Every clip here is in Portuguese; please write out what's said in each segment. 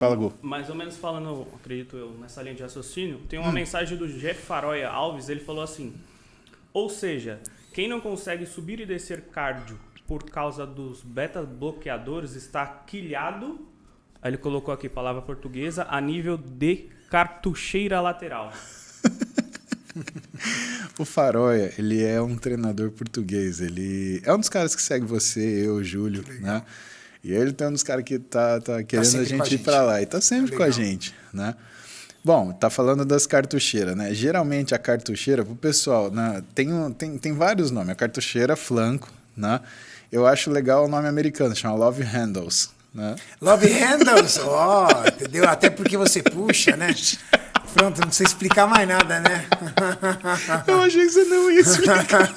Fala, Gu. Mais ou menos falando, acredito eu, nessa linha de raciocínio, tem uma mensagem do Jeff Faroya Alves, ele falou assim: ou seja, quem não consegue subir e descer cardio por causa dos beta-bloqueadores está quilhado, aí ele colocou aqui palavra portuguesa, a nível de cartucheira lateral. O Faroya, ele é um treinador português. Ele é um dos caras que segue você, eu, o Júlio, né? E ele tem um dos caras que tá querendo a gente ir pra lá. E tá sempre com a gente, né? Bom, tá falando das cartucheiras, né? Geralmente a cartucheira, pro pessoal, né, tem vários nomes. A cartucheira flanco, né? Eu acho legal o nome americano, chama Love Handles, né? Love Handles, entendeu? Até porque você puxa, né? Pronto, não precisa explicar mais nada, né? Eu achei que você não ia explicar.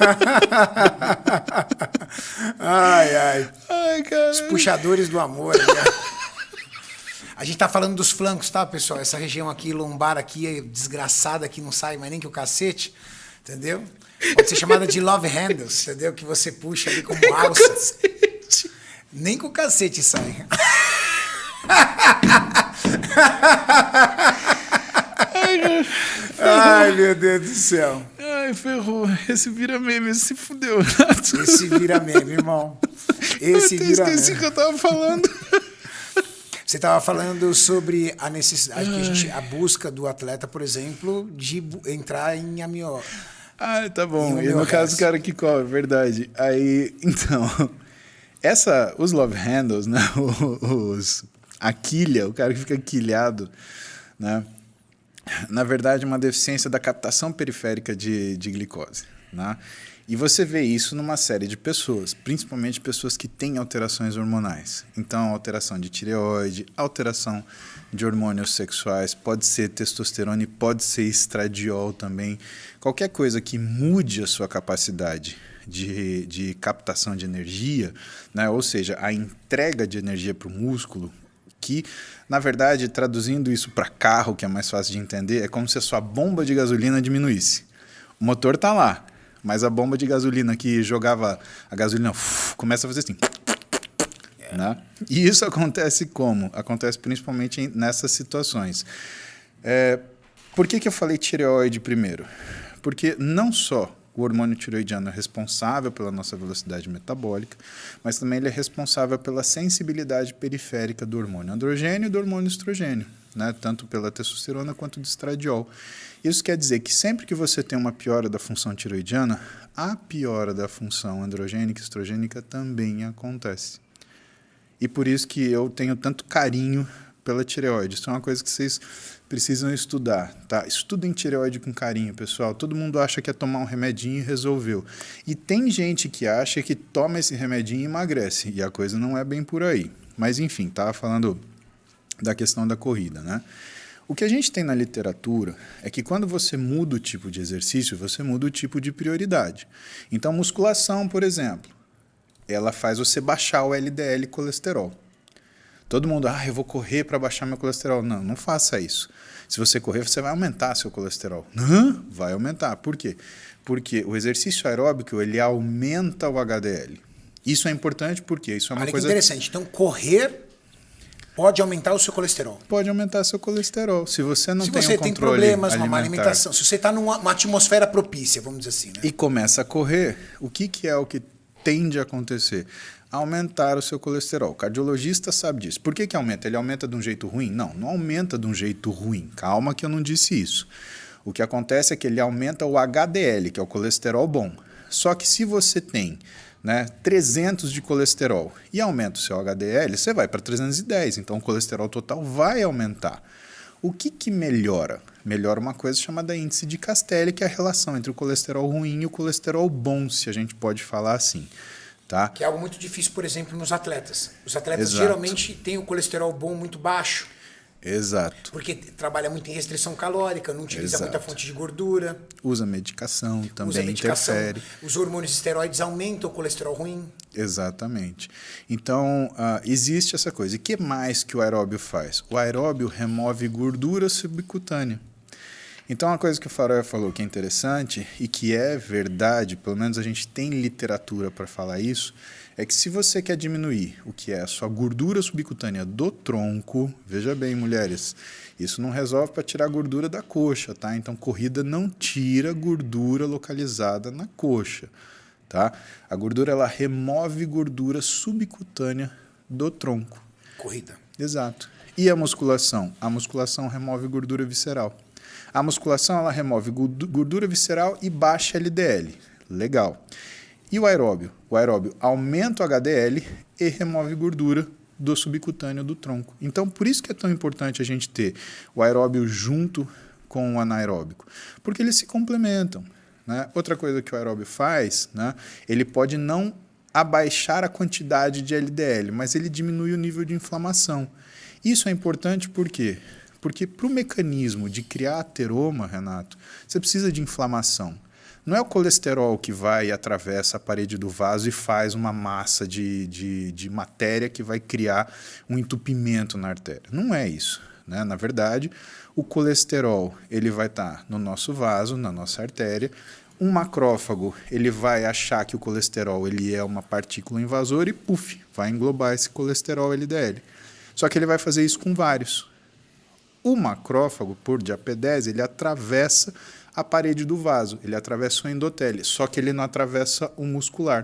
Ai, cara. os puxadores do amor, né? A gente tá falando dos flancos, tá, pessoal? Essa região aqui, lombar aqui, é desgraçada, que não sai mais nem que o cacete, entendeu? Pode ser chamada de love handles, entendeu? Que você puxa ali como alça. Nem com o cacete sai. Ai, meu Deus do céu. Ai, ferrou. Esse vira meme, se fudeu. Esse vira meme, irmão. Esse vira meme. Esqueci o que eu tava falando. Você estava falando sobre a necessidade, a busca do atleta, por exemplo, de entrar em amió. Ah, tá bom. E no caso, o cara que corre, verdade. Aí, então, os love handles, né? A quilha, o cara que fica quilhado, né? Na verdade, é uma deficiência da captação periférica de glicose, né? E você vê isso numa série de pessoas, principalmente pessoas que têm alterações hormonais. Então, alteração de tireoide, alteração de hormônios sexuais, pode ser testosterona e pode ser estradiol também. Qualquer coisa que mude a sua capacidade de captação de energia, né? Ou seja, a entrega de energia para o músculo, que, na verdade, traduzindo isso para carro, que é mais fácil de entender, é como se a sua bomba de gasolina diminuísse. O motor está lá, mas a bomba de gasolina que jogava a gasolina começa a fazer assim. Né? E isso acontece como? Acontece principalmente nessas situações. Por que eu falei tireoide primeiro? Porque não só o hormônio tireoidiano é responsável pela nossa velocidade metabólica, mas também ele é responsável pela sensibilidade periférica do hormônio androgênio e do hormônio estrogênio, né? Tanto pela testosterona quanto do estradiol. Isso quer dizer que sempre que você tem uma piora da função tireoidiana, a piora da função androgênica e estrogênica também acontece. E por isso que eu tenho tanto carinho pela tireoide. Isso é uma coisa que vocês precisam estudar, tá? Estudem tireoide com carinho, pessoal. Todo mundo acha que é tomar um remedinho e resolveu. E tem gente que acha que toma esse remedinho e emagrece. E a coisa não é bem por aí. Mas, enfim, estava falando da questão da corrida, né? O que a gente tem na literatura é que quando você muda o tipo de exercício, você muda o tipo de prioridade. Então, musculação, por exemplo, ela faz você baixar o LDL colesterol. Todo mundo, eu vou correr para baixar meu colesterol. Não, não faça isso. Se você correr, você vai aumentar seu colesterol. Não, vai aumentar. Por quê? Porque o exercício aeróbico, ele aumenta o HDL. Isso é importante porque isso é uma coisa... Olha que interessante. Então, correr pode aumentar o seu colesterol. Pode aumentar seu colesterol. Se você não tem um controle alimentar. Se você tem problemas, uma má alimentação, se você está numa atmosfera propícia, vamos dizer assim, né? E começa a correr, o que é o que tende a acontecer? Aumentar o seu colesterol. O cardiologista sabe disso. Por que aumenta? Ele aumenta de um jeito ruim? Não, não aumenta de um jeito ruim. Calma que eu não disse isso. O que acontece é que ele aumenta o HDL, que é o colesterol bom. Só que se você tem 300 de colesterol e aumenta o seu HDL, você vai para 310. Então o colesterol total vai aumentar. O que melhora? Melhora uma coisa chamada índice de Castelli, que é a relação entre o colesterol ruim e o colesterol bom, se a gente pode falar assim. Tá? Que é algo muito difícil, por exemplo, nos atletas. Os atletas Exato. Geralmente têm o colesterol bom muito baixo. Exato. Porque trabalha muito em restrição calórica, não utiliza Exato. muita fonte de gordura. Usa medicação, também interfere. Os hormônios esteroides aumentam o colesterol ruim. Exatamente. Então, existe essa coisa. E o que mais que o aeróbio faz? O aeróbio remove gordura subcutânea. Então, uma coisa que o Faroya falou que é interessante e que é verdade, pelo menos a gente tem literatura para falar isso, é que se você quer diminuir o que é a sua gordura subcutânea do tronco, veja bem, mulheres, isso não resolve para tirar a gordura da coxa, tá? Então, corrida não tira gordura localizada na coxa, tá? A gordura, ela remove gordura subcutânea do tronco. Corrida. Exato. E a musculação? A musculação remove gordura visceral. A musculação, ela remove gordura visceral e baixa LDL. Legal. E o aeróbio? O aeróbio aumenta o HDL e remove gordura do subcutâneo do tronco. Então, por isso que é tão importante a gente ter o aeróbio junto com o anaeróbico, porque eles se complementam, né? Outra coisa que o aeróbio faz, né? Ele pode não abaixar a quantidade de LDL, mas ele diminui o nível de inflamação. Isso é importante por quê? Porque para o mecanismo de criar ateroma, Renato, você precisa de inflamação. Não é o colesterol que vai e atravessa a parede do vaso e faz uma massa de matéria que vai criar um entupimento na artéria. Não é isso, né? Na verdade, o colesterol ele vai estar no nosso vaso, na nossa artéria. Um macrófago ele vai achar que o colesterol ele é uma partícula invasora e, puf, vai englobar esse colesterol LDL. Só que ele vai fazer isso com vários. O macrófago, por diapedese, ele atravessa a parede do vaso, ele atravessa o endotélio, só que ele não atravessa o muscular.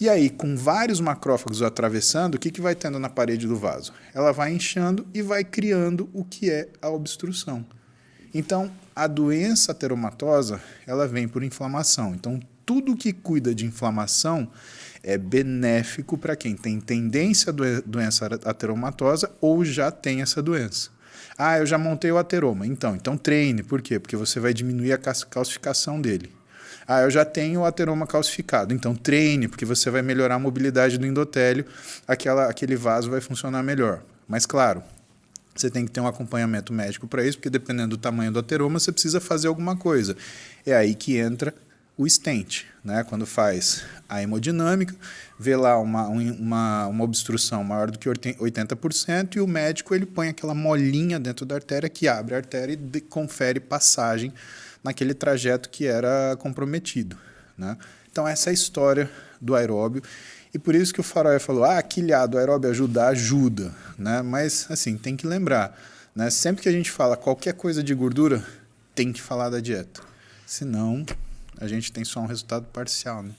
E aí, com vários macrófagos atravessando, o que vai tendo na parede do vaso? Ela vai inchando e vai criando o que é a obstrução. Então, a doença ateromatosa, ela vem por inflamação. Então, tudo que cuida de inflamação é benéfico para quem tem tendência à doença ateromatosa ou já tem essa doença. Ah, eu já montei o ateroma. Então treine. Por quê? Porque você vai diminuir a calcificação dele. Ah, eu já tenho o ateroma calcificado. Então treine, porque você vai melhorar a mobilidade do endotélio, aquele vaso vai funcionar melhor. Mas claro, você tem que ter um acompanhamento médico para isso, porque dependendo do tamanho do ateroma, você precisa fazer alguma coisa. É aí que entra o stent, né? Quando faz a hemodinâmica, vê lá uma obstrução maior do que 80% e o médico ele põe aquela molinha dentro da artéria que abre a artéria e confere passagem naquele trajeto que era comprometido, né? Então essa é a história do aeróbio e por isso que o Faroya falou, quilhado, o aeróbio ajuda, né? Mas assim, tem que lembrar, né? Sempre que a gente fala qualquer coisa de gordura, tem que falar da dieta, senão a gente tem só um resultado parcial, né?